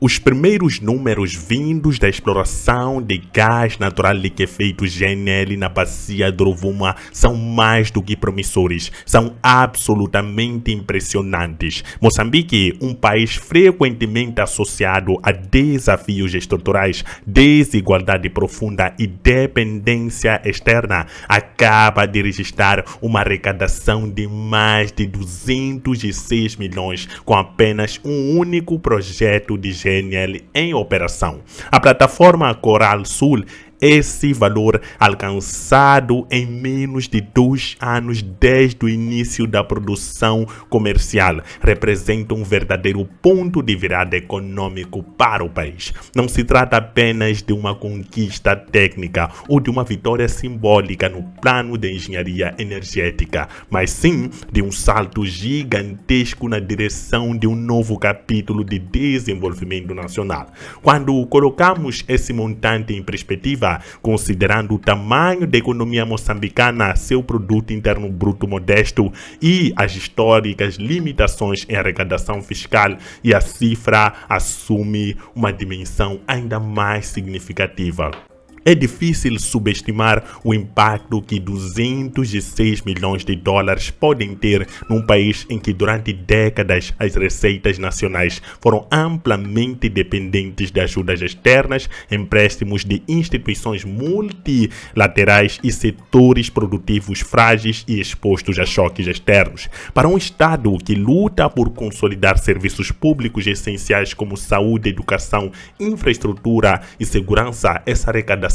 Os primeiros números vindos da exploração de gás natural liquefeito GNL na bacia do Rovuma são mais do que promissores, são absolutamente impressionantes. Moçambique, um país frequentemente associado a desafios estruturais, desigualdade profunda e dependência externa, acaba de registrar uma arrecadação de mais de 206 milhões com apenas um único projeto de GNL em operação. A plataforma Coral Sul, esse valor alcançado em menos de 2 anos desde o início da produção comercial, representa um verdadeiro ponto de virada econômico para o país. Não se trata apenas de uma conquista técnica ou de uma vitória simbólica no plano de engenharia energética, mas sim de um salto gigantesco na direção de um novo capítulo de desenvolvimento nacional. Quando colocamos esse montante em perspectiva, considerando o tamanho da economia moçambicana, seu produto interno bruto modesto e as históricas limitações em arrecadação fiscal, e a cifra assume uma dimensão ainda mais significativa. É difícil subestimar o impacto que 206 milhões de dólares podem ter num país em que durante décadas as receitas nacionais foram amplamente dependentes de ajudas externas, empréstimos de instituições multilaterais e setores produtivos frágeis e expostos a choques externos. Para um Estado que luta por consolidar serviços públicos essenciais como saúde, educação, infraestrutura e segurança, essa arrecadação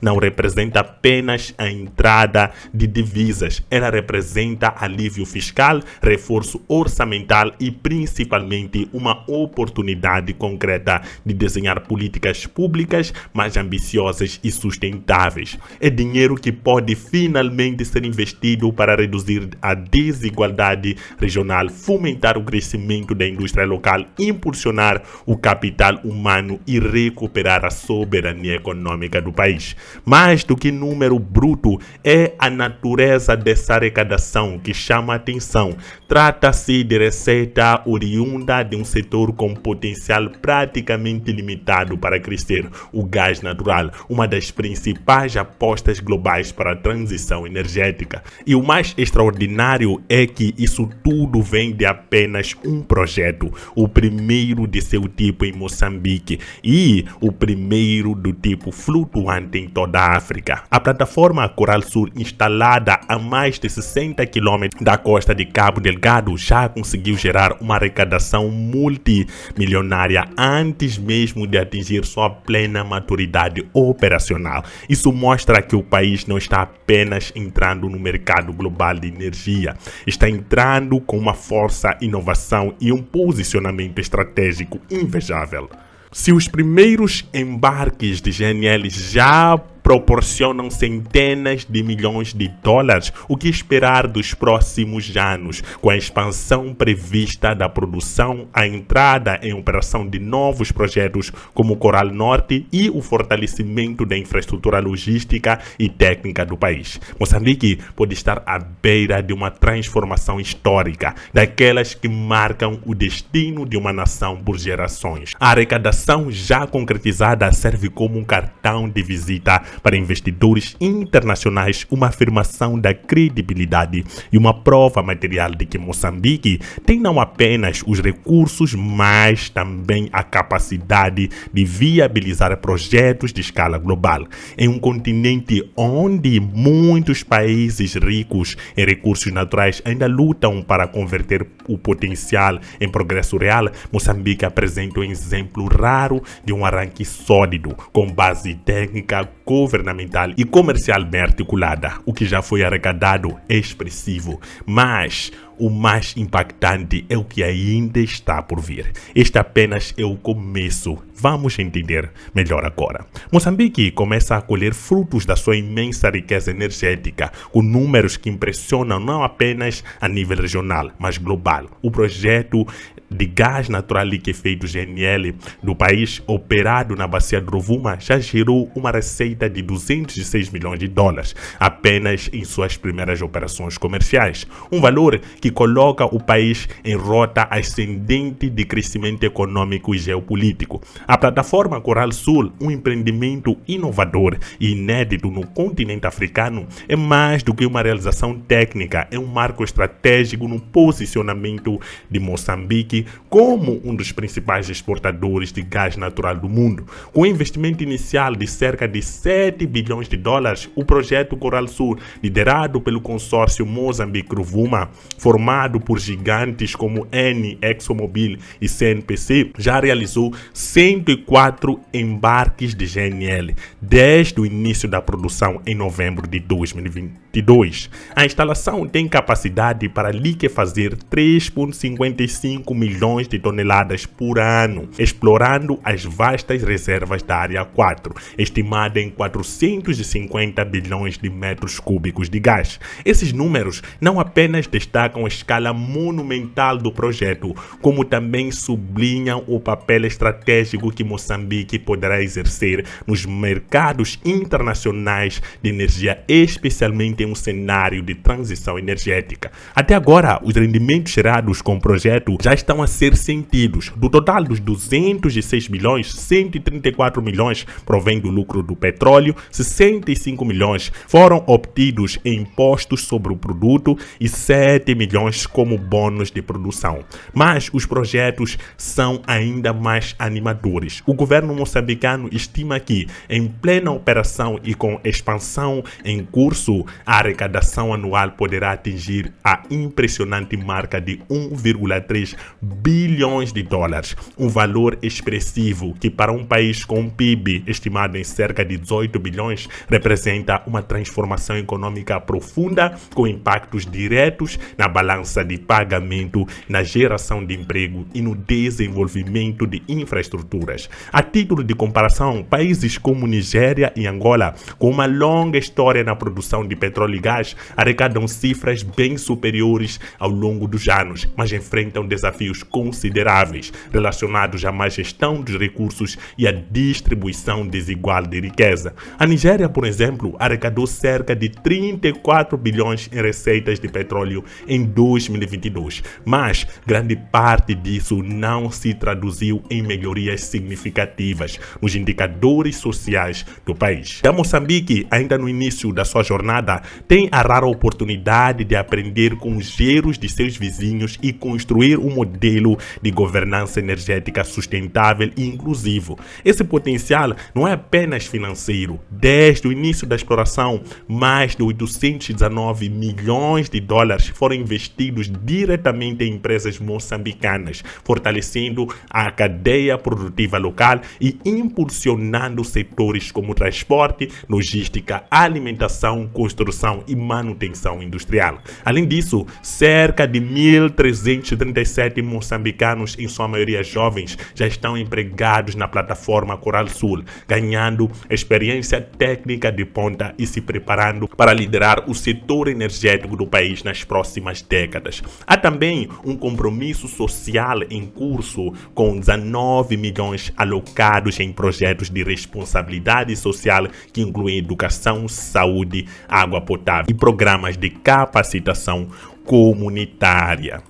não representa apenas a entrada de divisas, ela representa alívio fiscal, reforço orçamental e principalmente uma oportunidade concreta de desenhar políticas públicas mais ambiciosas e sustentáveis. É dinheiro que pode finalmente ser investido para reduzir a desigualdade regional, fomentar o crescimento da indústria local, impulsionar o capital humano e recuperar a soberania econômica do país. Mais do que número bruto, é a natureza dessa arrecadação que chama a atenção. Trata-se de receita oriunda de um setor com potencial praticamente limitado para crescer, o gás natural, uma das principais apostas globais para a transição energética. E o mais extraordinário é que isso tudo vem de apenas um projeto, o primeiro de seu tipo em Moçambique e o primeiro do tipo flutuante em toda a África. A plataforma Coral Sul, instalada a mais de 60 km da costa de Cabo Delgado, já conseguiu gerar uma arrecadação multimilionária antes mesmo de atingir sua plena maturidade operacional. Isso mostra que o país não está apenas entrando no mercado global de energia, está entrando com uma força, inovação e um posicionamento estratégico invejável. Se os primeiros embarques de GNL já proporcionam centenas de milhões de dólares, o que esperar dos próximos anos, com a expansão prevista da produção, a entrada em operação de novos projetos como Coral Norte e o fortalecimento da infraestrutura logística e técnica do país. Moçambique pode estar à beira de uma transformação histórica, daquelas que marcam o destino de uma nação por gerações. A arrecadação já concretizada serve como um cartão de visita para investidores internacionais, uma afirmação da credibilidade e uma prova material de que Moçambique tem não apenas os recursos, mas também a capacidade de viabilizar projetos de escala global. Em um continente onde muitos países ricos em recursos naturais ainda lutam para converter o potencial em progresso real, Moçambique apresenta um exemplo raro de um arranque sólido, com base técnica, governamental e comercial bem articulada. O que já foi arrecadado é expressivo, mas o mais impactante é o que ainda está por vir. Este apenas é o começo. Vamos entender melhor agora. Moçambique começa a colher frutos da sua imensa riqueza energética, com números que impressionam não apenas a nível regional, mas global. O projeto de gás natural liquefeito GNL do país, operado na bacia de Rovuma, já gerou uma receita de 206 milhões de dólares, apenas em suas primeiras operações comerciais. Um valor que coloca o país em rota ascendente de crescimento econômico e geopolítico. A plataforma Coral Sul, um empreendimento inovador e inédito no continente africano, é mais do que uma realização técnica, é um marco estratégico no posicionamento de Moçambique como um dos principais exportadores de gás natural do mundo. Com um investimento inicial de cerca de 7 bilhões de dólares, o projeto Coral Sul, liderado pelo consórcio Moçambique-Rovuma, formado por gigantes como Eni, ExxonMobil e CNPC, já realizou 104 embarques de GNL desde o início da produção em novembro de 2022. A instalação tem capacidade para liquefazer 3,55 milhões de toneladas por ano, explorando as vastas reservas da Área 4, estimada em 450 bilhões de metros cúbicos de gás. Esses números não apenas destacam a escala monumental do projeto, como também sublinham o papel estratégico que Moçambique poderá exercer nos mercados internacionais de energia, especialmente em um cenário de transição energética. Até agora, os rendimentos gerados com o projeto já estão a ser sentidos. Do total dos 206 milhões, 134 milhões provém do lucro do petróleo, 65 milhões foram obtidos em impostos sobre o produto e 7 milhões como bônus de produção. Mas os projetos são ainda mais animadores. O governo moçambicano estima que, em plena operação e com expansão em curso, a arrecadação anual poderá atingir a impressionante marca de 1,3 bilhões de dólares, um valor expressivo que, para um país com um PIB estimado em cerca de 18 bilhões, representa uma transformação econômica profunda com impactos diretos na balança de pagamento, na geração de emprego e no desenvolvimento de infraestruturas. A título de comparação, países como Nigéria e Angola, com uma longa história na produção de petróleo e gás, arrecadam cifras bem superiores ao longo dos anos, mas enfrentam desafios consideráveis relacionados à má gestão dos recursos e à distribuição desigual de riqueza. A Nigéria, por exemplo, arrecadou cerca de 34 bilhões em receitas de petróleo em 2022, mas grande parte disso não se traduziu em melhorias significativas nos indicadores sociais do país. Já Moçambique, ainda no início da sua jornada, tem a rara oportunidade de aprender com os erros de seus vizinhos e construir um modelo de governança energética sustentável e inclusivo. Esse potencial não é apenas financeiro. Desde o início da exploração, mais de 819 milhões de dólares foram investidos diretamente em empresas moçambicanas, fortalecendo a cadeia produtiva local e impulsionando setores como transporte, logística, alimentação, construção e manutenção industrial. Além disso, cerca de 1.337 moçambicanos, em sua maioria jovens, já estão empregados na plataforma Coral Sul, ganhando experiência técnica de ponta e se preparando para liderar o setor energético do país nas próximas décadas. Há também um compromisso social em curso, com 19 milhões alocados em projetos de responsabilidade social que incluem educação, saúde, água potável e programas de capacitação comunitária.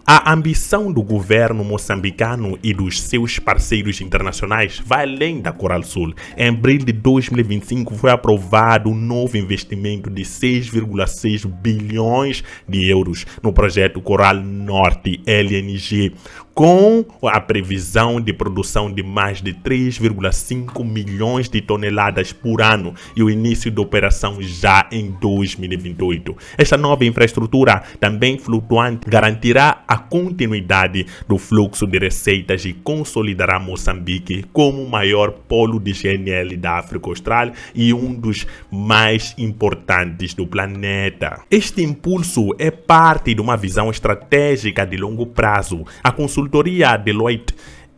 A ambição do governo moçambicano e dos seus parceiros internacionais vai além da Coral Sul. Em abril de 2025 foi aprovado um novo investimento de 6,6 bilhões de euros no projeto Coral Norte LNG, com a previsão de produção de mais de 3,5 milhões de toneladas por ano e o início da operação já em 2028. Esta nova infraestrutura, também flutuante, garantirá a continuidade do fluxo de receitas e consolidará Moçambique como o maior polo de GNL da África Austral e um dos mais importantes do planeta. Este impulso é parte de uma visão estratégica de longo prazo. A consultoria Deloitte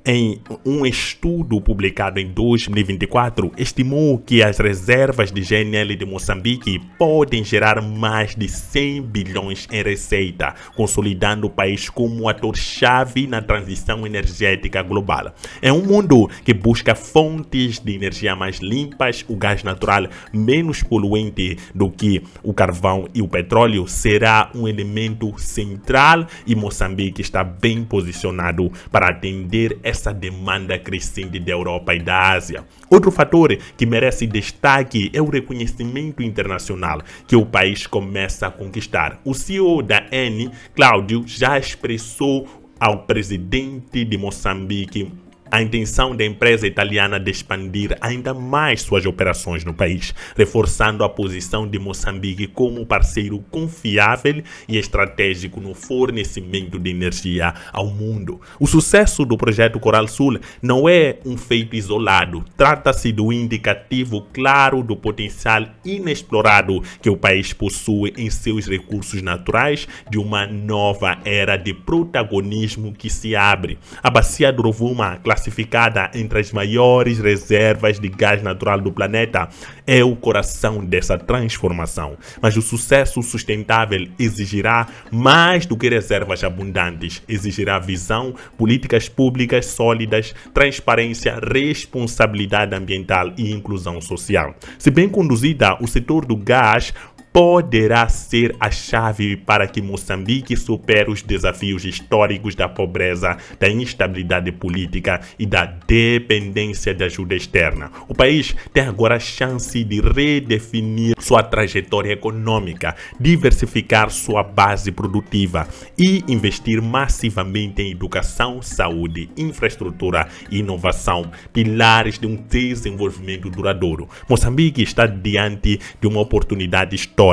em um estudo publicado em 2024, estimou que as reservas de GNL de Moçambique podem gerar mais de 100 bilhões em receita, consolidando o país como um ator-chave na transição energética global. Em um mundo que busca fontes de energia mais limpas, o gás natural menos poluente do que o carvão e o petróleo será um elemento central, e Moçambique está bem posicionado para atender essa demanda crescente da Europa e da Ásia. Outro fator que merece destaque é o reconhecimento internacional que o país começa a conquistar. O CEO da Eni, Cláudio, já expressou ao presidente de Moçambique a intenção da empresa italiana de expandir ainda mais suas operações no país, reforçando a posição de Moçambique como parceiro confiável e estratégico no fornecimento de energia ao mundo. O sucesso do projeto Coral Sul não é um feito isolado, trata-se do indicativo claro do potencial inexplorado que o país possui em seus recursos naturais, de uma nova era de protagonismo que se abre. A bacia do Rovuma, classificada entre as maiores reservas de gás natural do planeta, é o coração dessa transformação. Mas o sucesso sustentável exigirá mais do que reservas abundantes, exigirá visão, políticas públicas sólidas, transparência, responsabilidade ambiental e inclusão social. Se bem conduzida, o setor do gás poderá ser a chave para que Moçambique supere os desafios históricos da pobreza, da instabilidade política e da dependência de ajuda externa. O país tem agora a chance de redefinir sua trajetória econômica, diversificar sua base produtiva e investir massivamente em educação, saúde, infraestrutura e inovação, pilares de um desenvolvimento duradouro. Moçambique está diante de uma oportunidade histórica.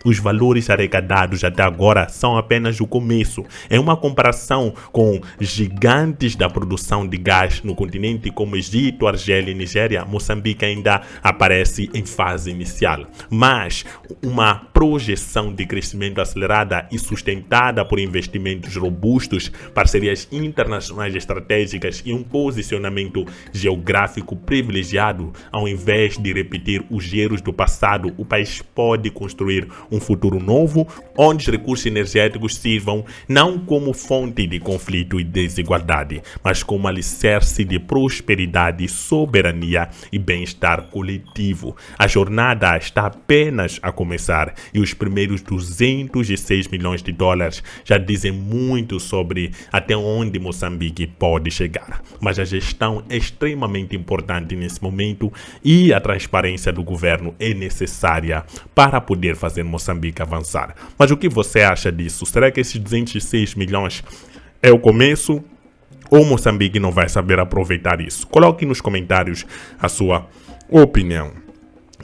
Os valores arrecadados até agora são apenas o começo. Em uma comparação com gigantes da produção de gás no continente como Egito, Argélia e Nigéria, Moçambique ainda aparece em fase inicial. Mas uma projeção de crescimento acelerada e sustentada por investimentos robustos, parcerias internacionais estratégicas e um posicionamento geográfico privilegiado, ao invés de repetir os erros do passado, o país pode construir um futuro novo, onde os recursos energéticos sirvam não como fonte de conflito e desigualdade, mas como alicerce de prosperidade, soberania e bem-estar coletivo. A jornada está apenas a começar e os primeiros 206 milhões de dólares já dizem muito sobre até onde Moçambique pode chegar. Mas a gestão é extremamente importante nesse momento e a transparência do governo é necessária para poder fazer Moçambique avançar. Mas o que você acha disso? Será que esses 206 milhões é o começo? Ou Moçambique não vai saber aproveitar isso? Coloque nos comentários a sua opinião.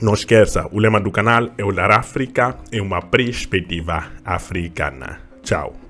Não esqueça, o lema do canal é Olhar África em uma perspectiva africana. Tchau.